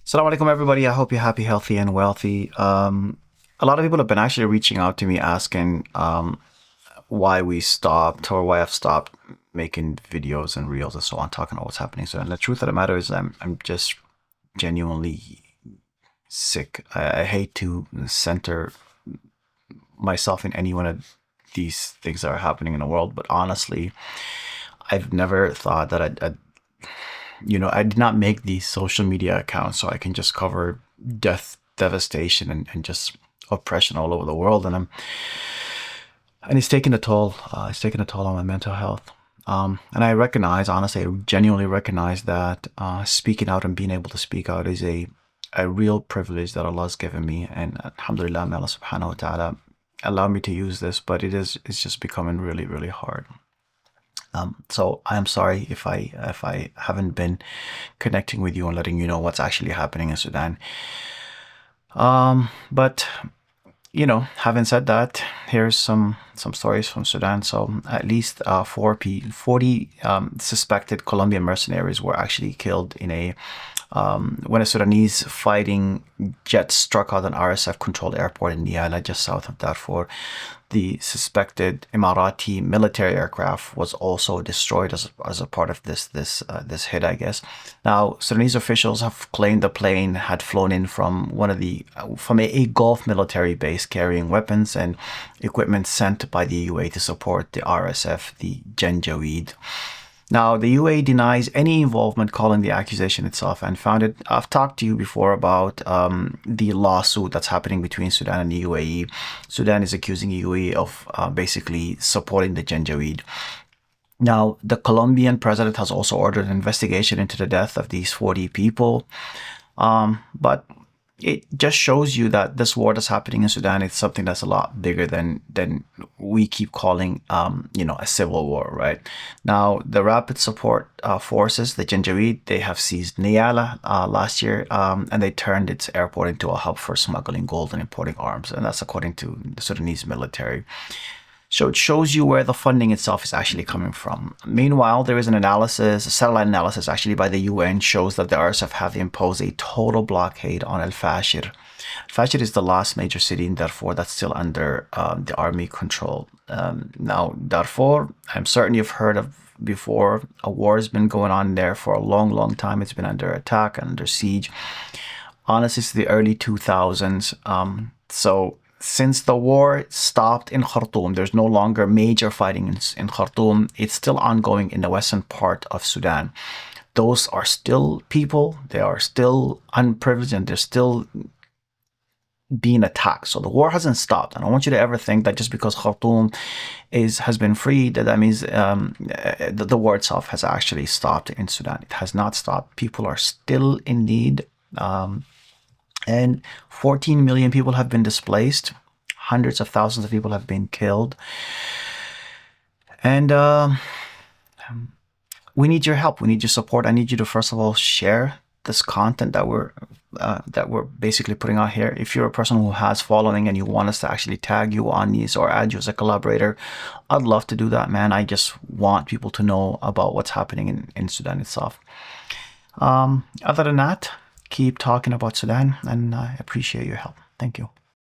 Assalamu alaikum, everybody. I hope you're happy, healthy, and wealthy. A lot of people have been actually reaching out to me asking why we stopped or why I've stopped making videos and reels and so on, talking about what's happening. So, and the truth of the matter is, I'm just genuinely sick. I hate to center myself in any one of these things that are happening in the world, but honestly, I've never thought that I did not make these social media accounts so I can just cover death, devastation, and just oppression all over the world. And it's taking a toll. It's taking a toll on my mental health. And I recognize, honestly, I genuinely recognize that speaking out and being able to speak out is a real privilege that Allah has given me. And alhamdulillah, may Allah subhanahu wa ta'ala allow me to use this, but it's just becoming really, really hard. So I'm sorry if I haven't been connecting with you and letting you know what's actually happening in Sudan. But having said that, here's some stories from Sudan. So at least 40 suspected Colombian mercenaries were actually killed in when a Sudanese fighting jet struck out an RSF-controlled airport in Niala, just south of Darfur. The suspected Emirati military aircraft was also destroyed as a part of this hit, I guess. Now, Sudanese officials have claimed the plane had flown in from a Gulf military base carrying weapons and equipment sent by the UAE to support the RSF, the Janjaweed. Now, the UAE denies any involvement, calling the accusation itself unfounded. I've talked to you before about the lawsuit that's happening between Sudan and the UAE. Sudan is accusing the UAE of basically supporting the Janjaweed. Now, the Colombian president has also ordered an investigation into the death of these 40 people. But it just shows you that this war that's happening in Sudan is something that's a lot bigger than we keep calling, a civil war, right? Now, the Rapid Support Forces, the Janjaweed, they have seized Niala last year, and they turned its airport into a hub for smuggling gold and importing arms, and that's according to the Sudanese military. So it shows you where the funding itself is actually coming from. Meanwhile, there is a satellite analysis actually by the UN shows that the RSF have imposed a total blockade on El Fashir. El Fashir is the last major city in Darfur that's still under the army control. Now, Darfur, I'm certain you've heard of before. A war has been going on there for a long, long time. It's been under attack and under siege. Honestly, it's the early 2000s. Since the war stopped in Khartoum, there's no longer major fighting in Khartoum. It's still ongoing in the western part of Sudan. Those are still people. They are still unprivileged and they're still being attacked. So the war hasn't stopped. And I don't want you to ever think that just because Khartoum has been freed, that means the war itself has actually stopped in Sudan. It has not stopped. People are still in need. And 14 million people have been displaced. Hundreds of thousands of people have been killed. And we need your help. We need your support. I need you to, first of all, share this content that we're basically putting out here. If you're a person who has following and you want us to actually tag you on these or add you as a collaborator, I'd love to do that, man. I just want people to know about what's happening in Sudan itself. Other than that, keep talking about Sudan, and I appreciate your help. Thank you.